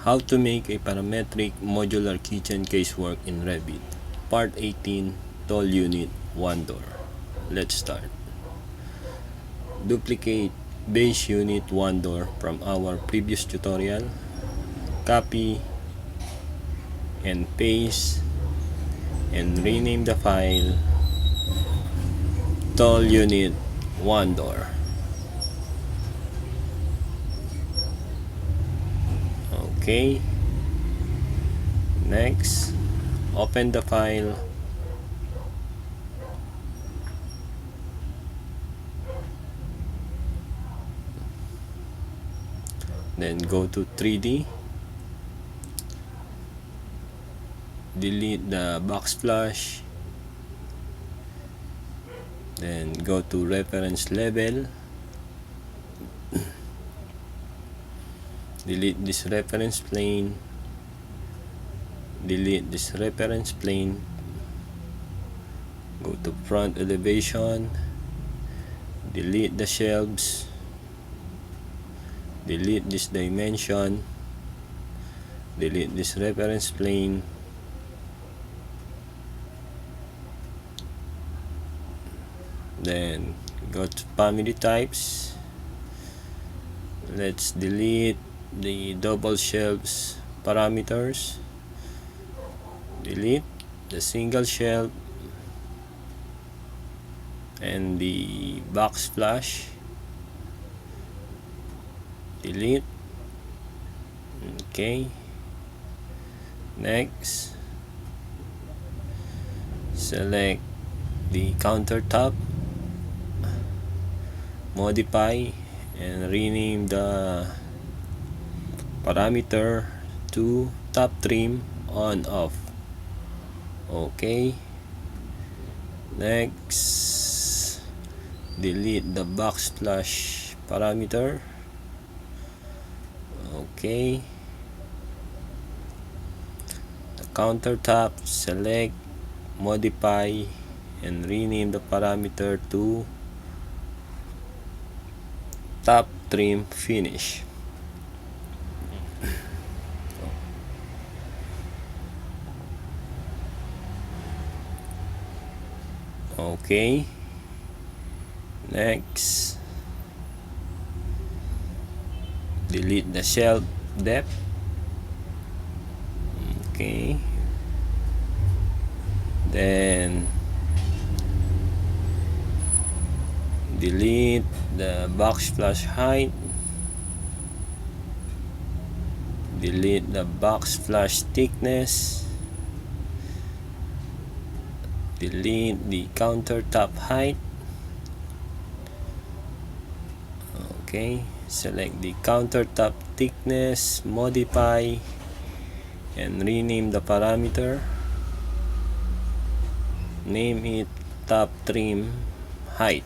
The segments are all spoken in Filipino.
How to make a parametric modular kitchen casework in Revit. Part 18, tall unit, 1 door. Let's start. Duplicate base unit 1 door from our previous tutorial. Copy and paste and rename the file tall unit 1 door. Okay, next, open the file, then go to 3D, delete the backsplash, then go to reference level, delete this reference plane, delete this reference plane, go to front elevation, delete the shelves, delete this dimension, delete this reference plane, then go to family types. Let's delete the double shelves parameters, delete the single shelf and the backsplash, delete. Okay, next, select the countertop, modify and rename the parameter to top trim on off. Okay, next, delete the backsplash parameter. Okay, the countertop, select, modify and rename the parameter to top trim finish. Okay, next, delete the shelf depth. Okay, then delete the backsplash height, delete the backsplash thickness, delete the countertop height. Okay, select the countertop thickness, modify and rename the parameter, name it top trim height.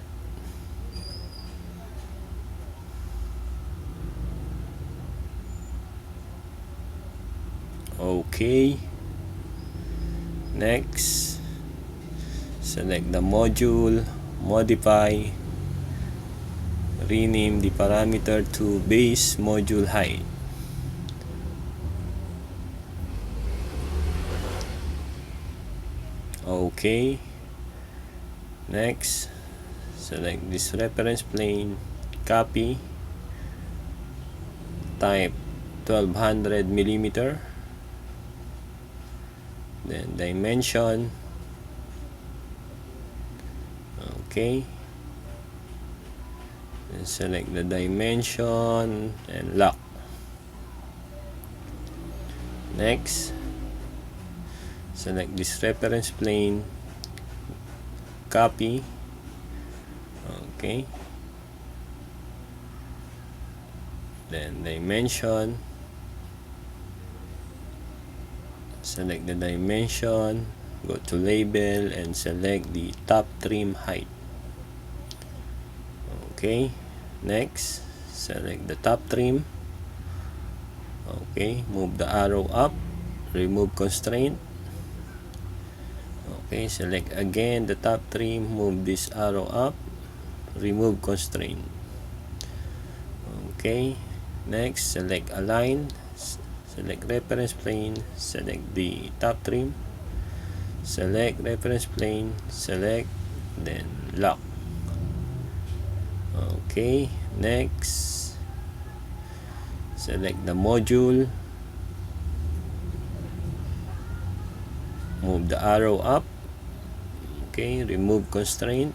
Okay, next, select the module, modify, rename the parameter to base module height. Okay, next, select this reference plane, copy, type 1200 millimeter, then dimension. Okay, and select the dimension and lock. Next, select this reference plane, copy. Okay, then dimension, select the dimension, go to label and select the top trim height. Okay, next, select the top trim. Okay, move the arrow up, remove constraint. Okay, select again the top trim, move this arrow up, remove constraint. Okay, next, select align, select reference plane, select the top trim, select reference plane, select, then lock. Okay, next, select the module, move the arrow up. Okay, remove constraint,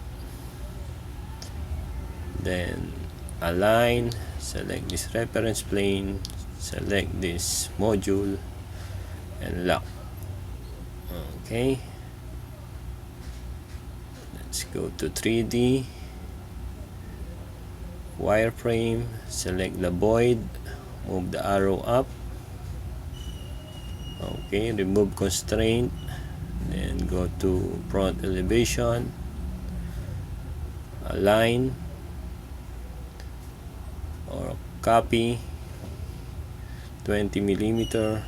then align, select this reference plane, select this module, and lock. Okay, let's go to 3D wireframe, select the void, move the arrow up. Okay, remove constraint, then go to front elevation, align or copy 20 millimeter,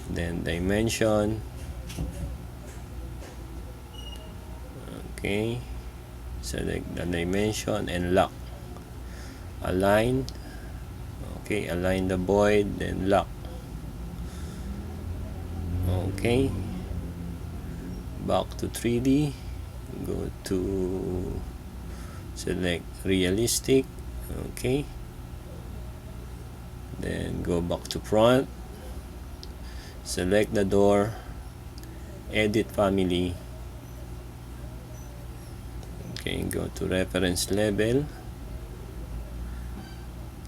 then dimension. Okay, select the dimension and lock. Align. Okay, align the void, then lock. Okay, back to 3D, go to select realistic. Okay, then go back to front, select the door, edit family. Okay, go to reference level,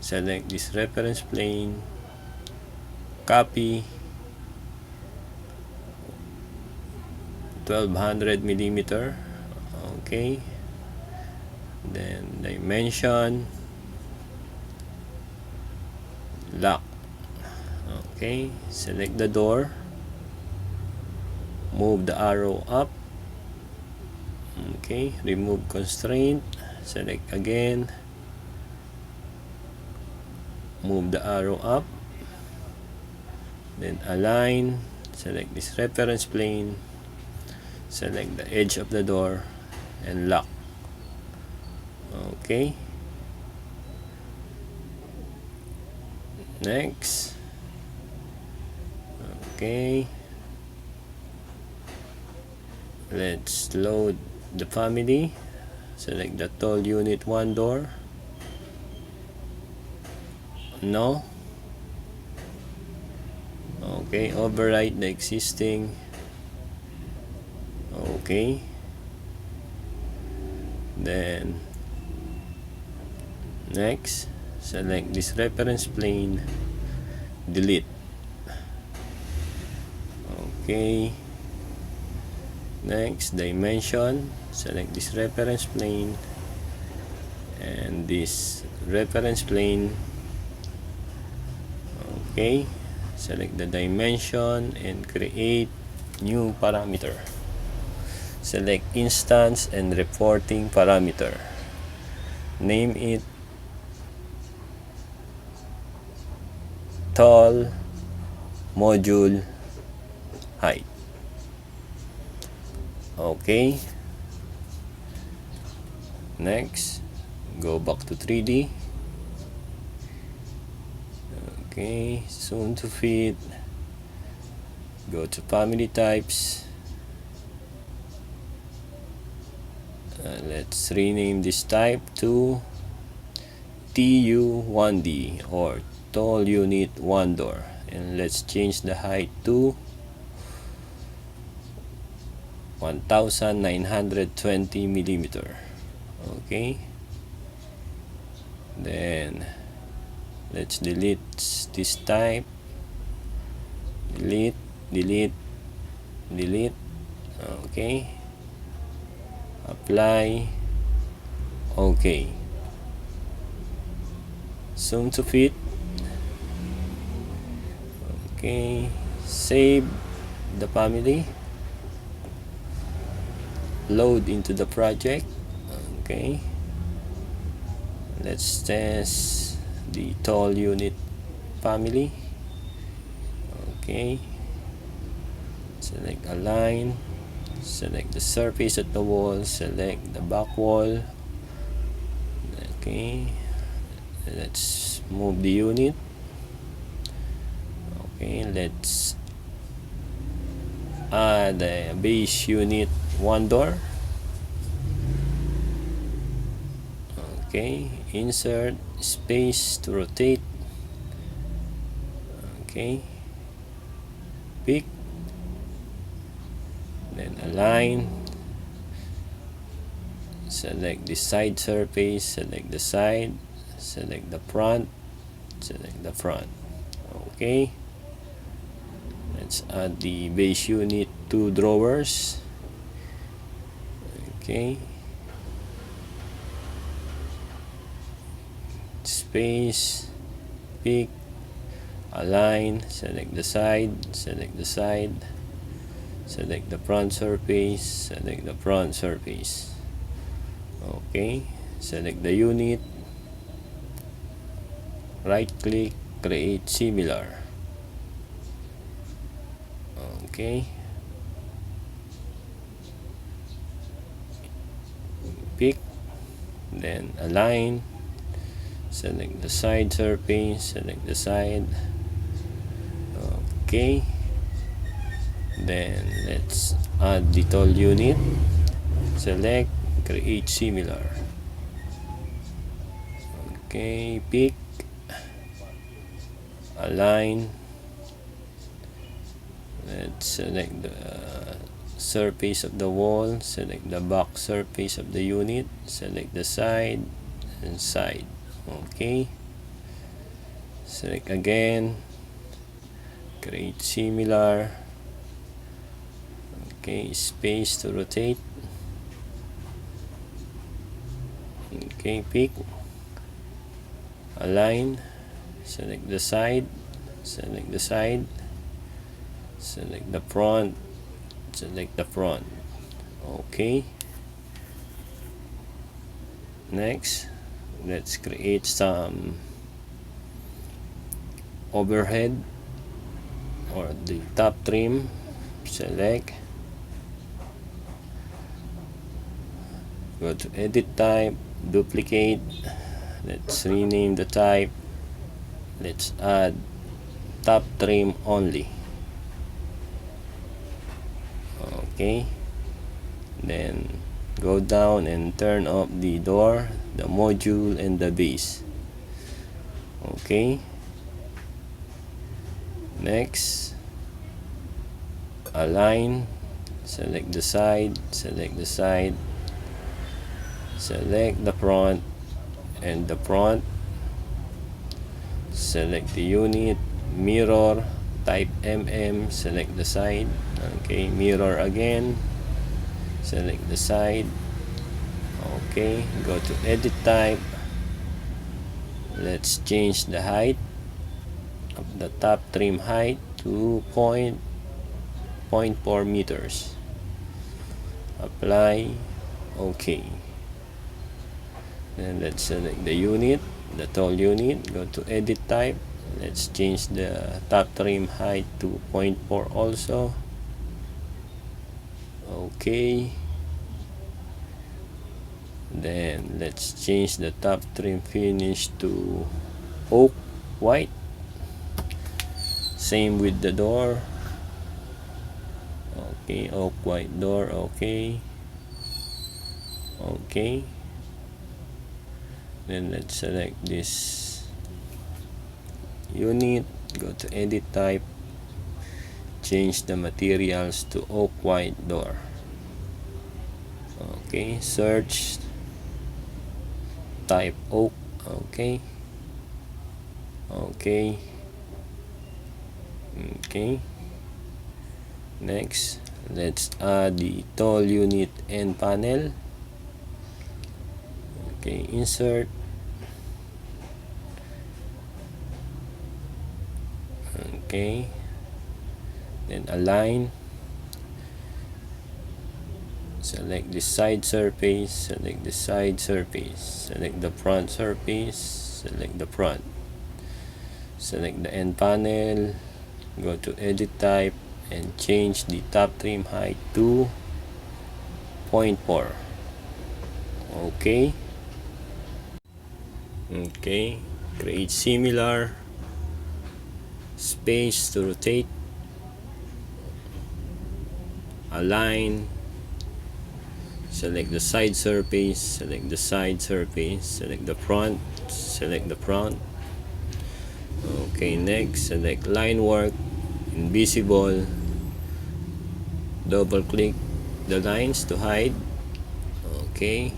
select this reference plane, copy 1200 millimeter. Okay, then dimension, lock. Okay, select the door, move the arrow up. Okay, remove constraint, select again, move the arrow up, then align, select this reference plane, select the edge of the door, and lock. Okay, next. Okay, let's load the family, select the tall unit 1 door, no. Okay, overwrite the existing. Okay, then next, select this reference plane, delete. Okay, next, dimension, select this reference plane and this reference plane. Okay, select the dimension and create new parameter. Select instance and reporting parameter, name it tall module height. Okay, next, go back to 3D. Okay, soon to fit, go to family types. Let's rename this type to TU1D or tall unit 1 door, and let's change the height to 1920 millimeter. Okay, then let's delete this type, delete. Okay, apply. Okay, zoom to fit. Okay, save the family, load into the project. Okay, let's test the tall unit family. Okay, select align, select the surface at the wall, select the back wall. Okay, let's move the unit. Okay, let's add a base unit 1 door. Okay, insert space to rotate. Okay, pick, then align, select the side surface, select the side, select the front, select the front. Okay, let's add the base unit 2 drawers. Okay, space, pick, align, select the side, select the side, select the front surface, select the front surface. Okay, select the unit, right click, create similar. Okay, pick, then align, select the side surface, select the side. Okay, then let's add the tall unit, select, create similar. Okay, pick, align, let's select the surface of the wall, select the back surface of the unit, select the side and side. Okay, select again, create similar. Okay, space to rotate. Okay, pick, align, select the side, select the side, select the front, select the front. Okay, next let's create some overhead or the top trim. Select, go to edit type, duplicate, let's rename the type, let's add top trim only. Okay, then go down and turn off the door, the module and the base. Okay, next align, select the side, select the side, select the front and the front, select the unit, mirror, type select the side. Okay, mirror again, select the side. Okay, go to edit type, let's change the height of the top trim height to 0.4 meters. Apply. Okay, then let's select the unit, the tall unit, go to edit type, let's change the top trim height to 0.4 also. Okay, then let's change the top trim finish to oak white. Same with the door. Okay, oak white door. Okay, okay, then let's select this unit, go to edit type, change the materials to oak white door. Okay, search, type oak. Okay, okay, okay, next let's add the tall unit end panel. Okay, insert, okay, then align, select the side surface, select the side surface, select the front surface, select the front, select the end panel, go to edit type and change the top trim height to 0.4. Okay, okay, create similar. space to rotate, align, select the side surface, select the side surface, select the front, select the front. Okay, next select line work, invisible, double click the lines to hide. Okay,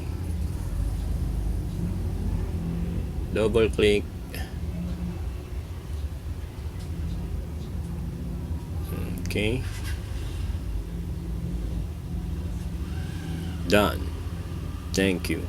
double click. Okay, done. Thank you.